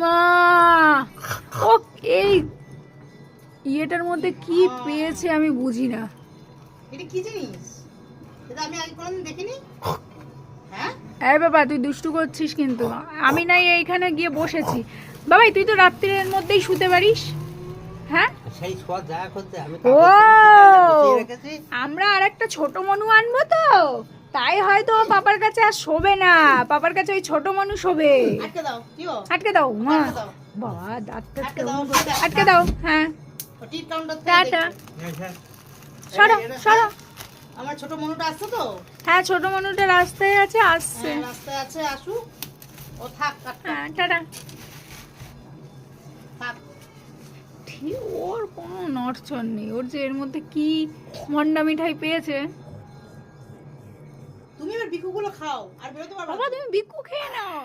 মা ও এই ইয়েটার মধ্যে কি পেয়েছে আমি বুঝি না। এটা কি জিনিস? এটা আমি আগে কোনোদিন দেখিনি। হ্যাঁ এই বাবা তুই দুষ্টু করছিস কিন্তু। আমি নাই এইখানে গিয়ে বসেছি। বাবাই তুই তো রাত্রির মধ্যেই শুতে পারিস। হ্যাঁ সেই শোয়া জায়গা করতে আমি ও বসিয়ে রেখেছি। আমরা আর একটা ছোট মনু আনবো তো, তাই হয়তো ও পাপার কাছে আর শোবে না, পাপার কাছে ওই ছোট মনু শোবে। আটকে দাও কিও আটকে দাও মা। আটকে দাও। বাবা দাঁতটা আটকে দাও, কেমন আটকে দাও। আটকে দাও। হ্যাঁ ও টিপ কাউন্টার টাটা। থেকে সরো সরো। আমার ছোট মনুটা আসছে তো। হ্যাঁ ছোট মনুটা রাস্তায় আছে, আসছে। হ্যাঁ, রাস্তায় আছে, আসুক। ও থাক হ্যাঁ টাটা। থাক। ঠিক ওর কোনো নড়চড় নেই, ওর যে এর মধ্যে কি মন্ডা মিঠাই পেয়েছে। তুমি এবার বিকুগুলো খাও আর বেরোতে পারবে না। বাবা তুমি বিক্কু খেয়ে নাও।